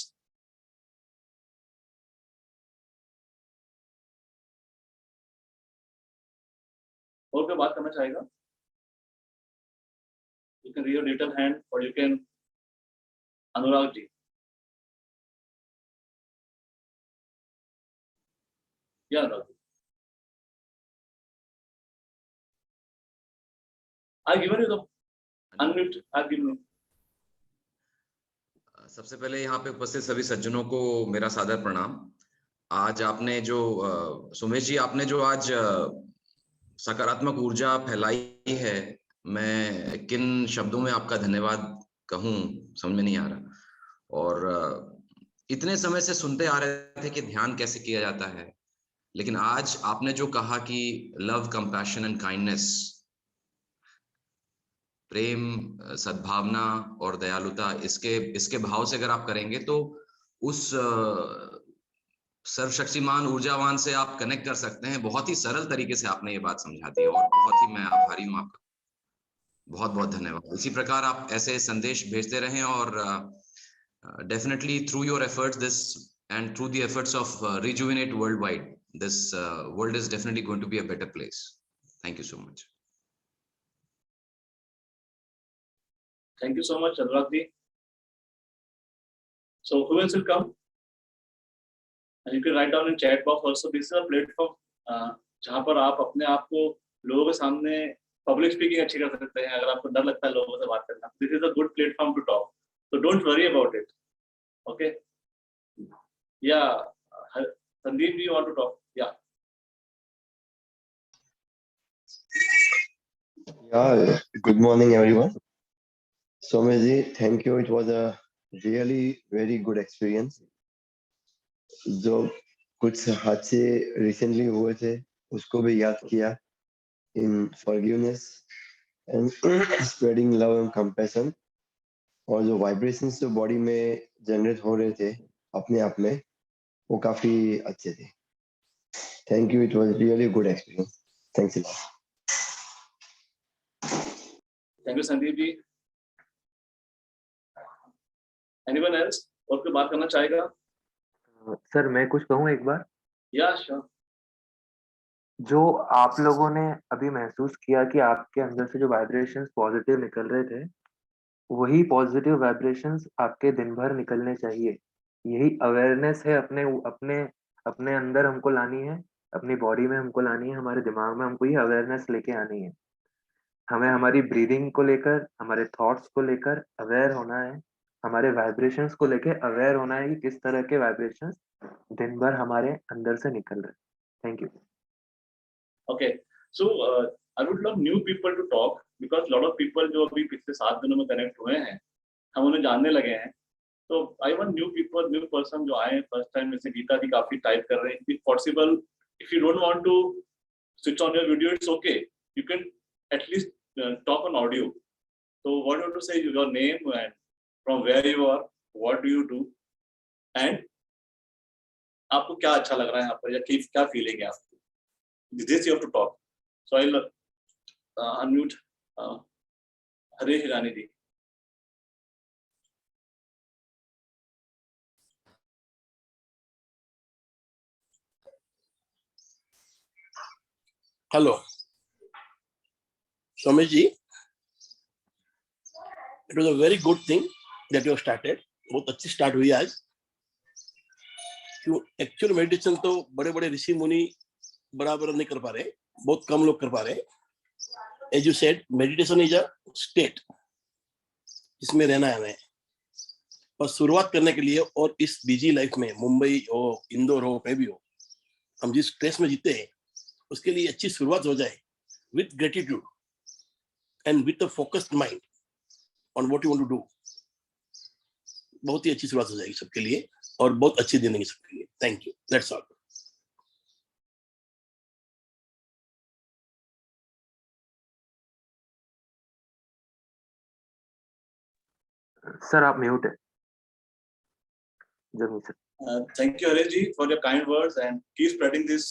और कोई बात करना चाहेगा? You can raise your digital hand, or you can Anurag ji. Yeah, Anurag. I've given you the unmute. I've given you. सबसे पहले यहाँ पे उपस्थित सभी सज्जनों को मेरा सादर प्रणाम. आज आपने जो सुमेश जी, आपने जो आज सकारात्मक ऊर्जा फैलाई है, मैं किन शब्दों में आपका धन्यवाद कहूँ समझ में नहीं आ रहा. और इतने समय से सुनते आ रहे थे कि ध्यान कैसे किया जाता है, लेकिन आज आपने जो कहा कि लव, कंपैशन एंड काइंडनेस, प्रेम, सद्भावना और दयालुता, इसके भाव से अगर आप करेंगे तो उस सर्वशक्तिमान ऊर्जावान से आप कनेक्ट कर सकते हैं. बहुत ही सरल तरीके से आपने ये बात समझा दी और बहुत ही मैं आभारी हूँ आपका. बहुत बहुत धन्यवाद. इसी प्रकार आप ऐसे संदेश भेजते रहें और definitely through your efforts this and through the efforts of rejuvenate world wide, this world is definitely going to be a better place. Thank you so much. Thank you so much, Anurag ji. So who else will come? And you can write down in chat box also. This is a platform जहाँ पर आप अपने आप को लोगों के सामने public speaking अच्छी कर सकते हैं. अगर आपको डर लगता है लोगों से बात करना, this is a good platform to talk. So don't worry about it. Okay? Yeah, Sandeep, you want to talk? Yeah. Yeah, good morning, everyone. Somesh, thank you. It was a really very good experience. जो कुछ हादसे recently हुए थे, उसको भी याद किया. In forgiveness and spreading love and compassion. और जो vibrations जो body में generate हो रहे थे अपने आप में, वो काफी अच्छे थे. Thank you. It was really a good experience. Thanks a lot. Thank you Sandeep ji. Anyone else और कोई बात करना चाहेगा? सर मैं कुछ कहूँ एक बार? या श्योर. जो आप लोगों ने अभी महसूस किया कि आपके अंदर से जो वाइब्रेशंस पॉजिटिव निकल रहे थे, वही पॉजिटिव वाइब्रेशंस आपके दिन भर निकलने चाहिए. यही अवेयरनेस है अपने अपने अपने अंदर हमको लानी है, अपनी बॉडी में हमको लानी है, हमारे दिमाग में हमको ये अवेयरनेस लेके आनी है. हमें हमारी ब्रीदिंग को लेकर, हमारे थॉट्स को लेकर अवेयर होना है, हमारे वाइब्रेशंस को लेके अवेयर होना है कि किस तरह के वाइब्रेशंस दिन भर हमारे अंदर से निकल रहे हैं. Thank you. Okay, so I would love new people to talk because lot of people जो अभी पिछले 7 दिनों में कनेक्ट हुए हैं, हम उन्हें जानने लगे हैं. तो I want new people, new person जो आए फर्स्ट टाइम, जैसे गीता जी काफी टाइप कर रहे हैं. If possible, if you don't want to switch on your video, it's okay. You can at least talk on audio. So what you have to say is your name and from where you are, what do you do, and आपको क्या अच्छा लग रहा है यहाँ पर या क्या फीलिंग है आपकी. This you have to talk. So I'll unmute Harish Hirani ji. Hello, Swamiji. It was a very good thing that you have started. बहुत अच्छी स्टार्ट हुई आज. एक्चुअल मेडिटेशन तो बड़े बड़े ऋषि मुनि बराबर नहीं कर पा रहे, बहुत कम लोग कर पा रहे. As you said, meditation is a state, इसमें रहना है हमें. पर शुरुआत करने के लिए और इस बिजी लाइफ में, मुंबई हो, इंदौर हो, कहीं भी हो, हम जिस स्ट्रेस में जीते हैं, उसके लिए अच्छी शुरुआत हो जाए with gratitude and with a focused mind on what you want to do. बहुत ही अच्छी शुरुआत हो जाएगी सबके लिए और बहुत अच्छी दिन देंगे सबके लिए. Thank you. That's all. Sir आप म्यूट है. जमीन sir. Thank you Harish ji for your kind words and keep spreading this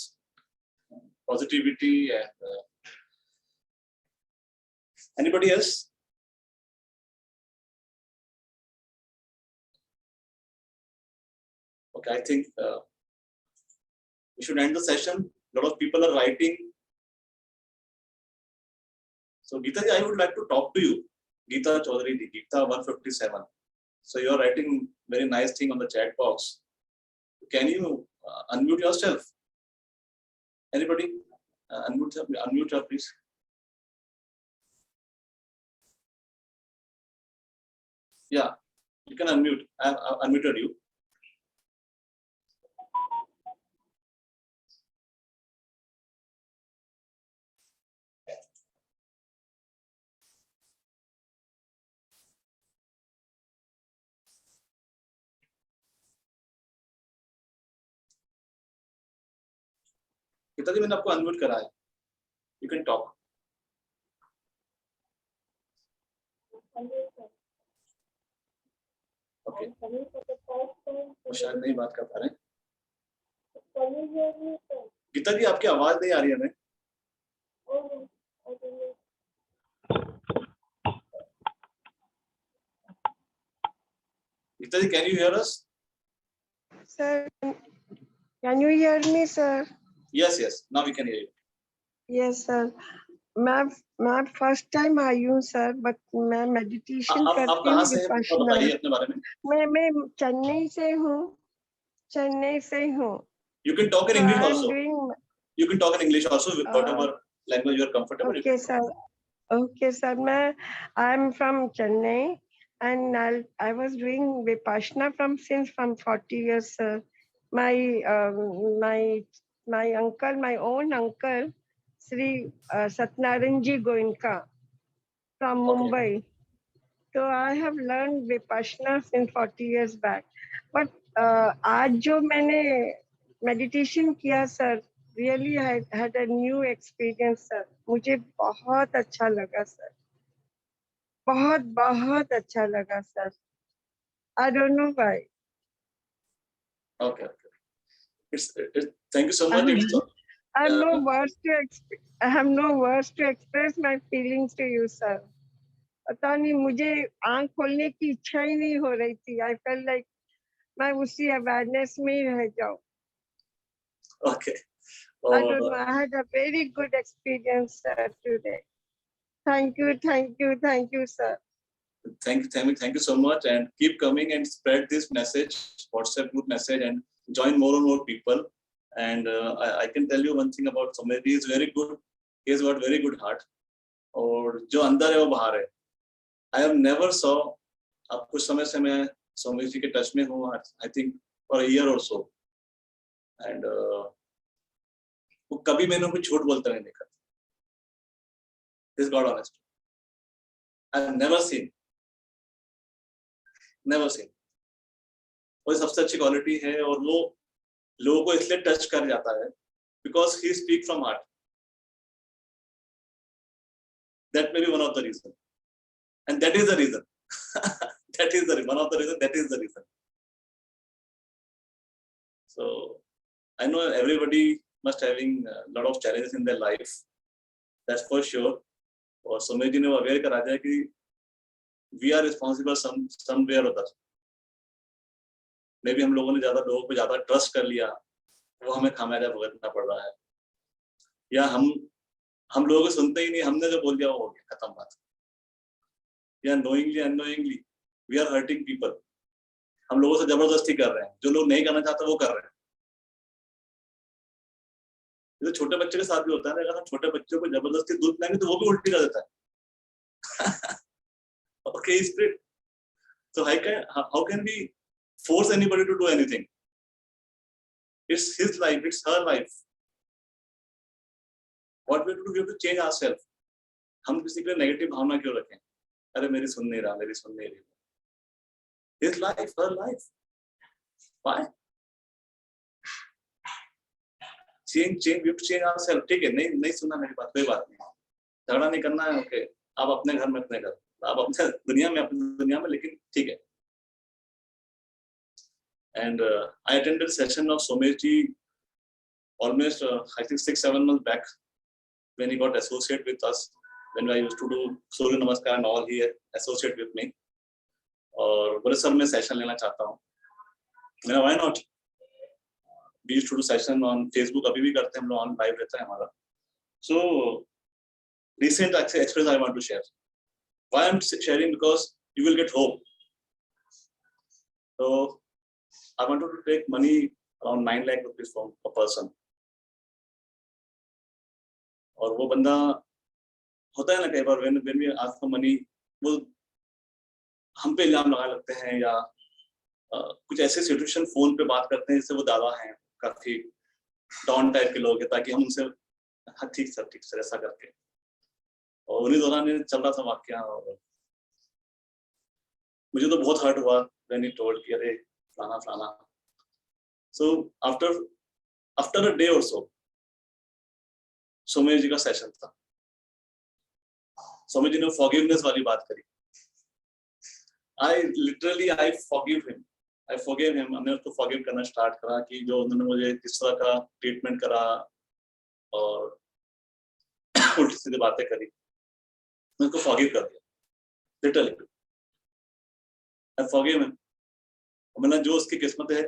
positivity and anybody else? Okay, I think we should end the session. A lot of people are writing. So Geeta ji, I would like to talk to you. Geeta Chaudhary ji, Geeta 157. So you are writing very nice thing on the chat box. Can you unmute yourself? Anybody? Unmute her, please. Yeah, you can unmute. I have unmuted you. Geeta ji मैंने आपको unmute करा है. You can talk. Okay. वो शायद नहीं बात कर पा रहे. गीता जी आपकी आवाज नहीं आ रही है हमें. गीता जी, can you hear us? Sir, can you hear me, sir? Yes, yes. Now we can hear you. Yes, sir. मैं फर्स्ट टाइम आई हूँ सर, बट मैं मेडिटेशन आप करती कहाँ हूँ से हैं? विपश्यना. बताइए अपने बारे में. मैं चेन्नई से हूँ. चेन्नई से हूँ. You can talk in English I'm also. doing. You can talk in English also, whatever language you are comfortable. Okay, sir. Okay, sir. I'm from Chennai, and I was doing vipassana from 40 years, sir. My uncle, my own uncle, Sri Satnarayan Ji Goenka from Mumbai. So I have learned vipassana since 40 years back. But आज जो मैंने meditation किया sir, really I had a new experience sir. मुझे बहुत अच्छा लगा sir. बहुत अच्छा लगा sir. I don't know why. Okay. Thank you so much. I have no words to I have no words to express my feelings to you, sir. पता नहीं मुझे आंख खोलने की इच्छा ही नहीं हो रही थी. I felt like मैं उसी awareness में ही रह जाऊं. Okay. I don't know. I had a very good experience, sir, today. Thank you, sir. Thank you so much, and keep coming and spread this message, WhatsApp group message, and join more and more people. And I can tell you one thing about Soumya. He is very good. He has got very good heart. और जो अंदर है वो बाहर है. I have never saw. अब कुछ समय से मैं सौम्य जी के टच में हूँ. I think for a year or so. And वो कभी मैंने उनको झूठ बोलते नहीं देखा. This God honest. I have never seen. वो सबसे अच्छी क्वालिटी है और वो लोगों को इसलिए टच कर जाता है because he speak from heart. That may be one of the reason, and that is the reason. That is one of the reason. That is the reason. So I know everybody must having a lot of challenges in their life. That's for sure. और सौम्य जी ने वो aware करा दिया कि we are responsible somewhere or other. Maybe हम लोगों ने लोगों पे ज्यादा ट्रस्ट कर लिया, वो हमें खामियाजा भुगतना पड़ रहा है. या हम लोगों को सुनते ही नहीं, हमने जो बोल दिया वो हो गया, खत्म बात. या knowingly unknowingly we are hurting people. हम लोगों से जबरदस्ती कर रहे हैं, जो लोग नहीं करना चाहते वो कर रहे हैं. ये तो छोटे बच्चे के साथ भी होता है. अगर हम छोटे बच्चों को जबरदस्ती दूध पिलाएंगे तो वो भी उल्टी कर देता है. Okay, spirit. So how can we force anybody to do anything? It's his life, it's her life. What we have to do, we have to change ourselves. हम किसी के नेगेटिव भावना क्यों रखें? अरे मेरी सुन नहीं रही. His life, her life. Why? Change. We have to change ourselves. ठीक है, नहीं सुनना मेरी बात, कोई बात नहीं. झगड़ा नहीं करना है, ओके. आप अपने घर में अपने घर, आप अपने दुनिया में अपनी दुनिया में, लेकिन ठीक है. And I attended a session of Soumya ji almost I think 6-7 months back when he got associated with us, when I used to do Surya Namaskar and all, he associated with me. और बोले sir मैं session लेना चाहता हूँ. मैंने why not? We used to do session on Facebook, अभी भी करते हैं हम लोग, on live रहता है हमारा. So recent experience I want to share. Why I'm sharing? Because you will get hope. So I wanted to take money around 9 lakh rupees from a person. और वो बंदा होता है ना कई बार when we ask for money, वो हम पे इल्जाम लगा लगते हैं या कुछ ऐसे सिचुएशन फोन पे बात करते हैं जिससे वो दावा हैं, काफी डॉन टाइप के लोग हैं, ताकि हम उनसे हाँ ठीक सर ऐसा करके. और उन्हीं दौरान चल रहा था वाक्य और मुझे तो बहुत हर्ट हुआ when he told कि अरे फलाना. So after a day or so, सौम्य जी का सेशन था. सौम्य जी ने फॉरगिवनेस वाली बात करी. I forgive him. हमने उसको फॉरगिव करना स्टार्ट करा कि जो उन्होंने मुझे किस तरह का ट्रीटमेंट करा और उल्टी सीधी बातें करी, मैं उसको फॉरगिव कर दिया. Literally I forgive him. मैंने जो उसकी किस्मत है,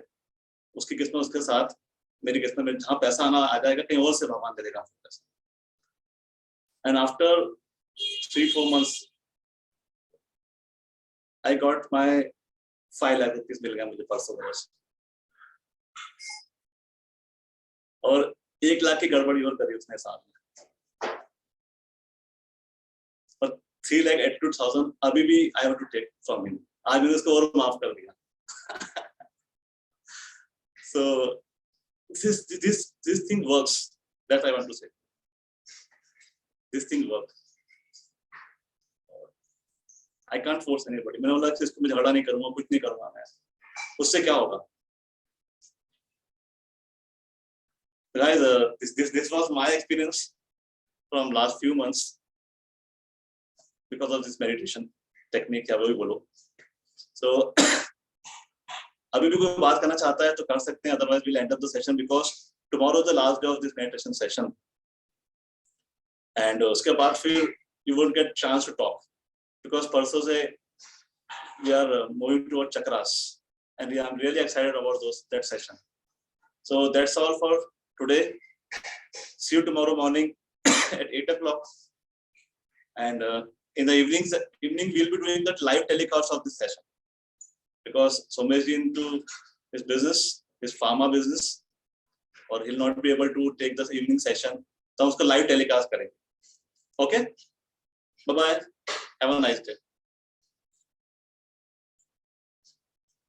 उसकी किस्मत उसके साथ, मेरी किस्मत में जहाँ पैसा आना आ जाएगा कहीं और से भगवान दे देगा पैसा. And after 3-4 months, I got my 5 lakh rupees मिल गया मुझे परसों रोज. और 1 लाख की गड़बड़ी और करी उसने साथ में. और 3,82,000 अभी भी I have to take from him. आज मैंने उसको और माफ कर दिया. So this thing works. That I want to say. This thing works. I can't force anybody. मैंने बोला कि इसको मैं झगड़ा नहीं करूँगा, कुछ नहीं करूँगा मैं. उससे क्या होगा? Guys, this was my experience from last few months because of this meditation technique. या वो भी बोलो. So अभी भी कोई बात करना चाहता है तो कर सकते हैं, otherwise we'll end up the session because tomorrow is the last day of this meditation session. And उसके बाद फिर you won't get chance to talk because परसों से we are moving toward chakras and I'm really excited about that session. So that's all for today. See you tomorrow morning at 8 o'clock. And in the evening we'll be doing that live telecast of this session because Somesh is into his business, his pharma business, or he'll not be able to take this evening session. So हम उसको live telecast करेंगे. Okay? Bye bye. Have a nice day.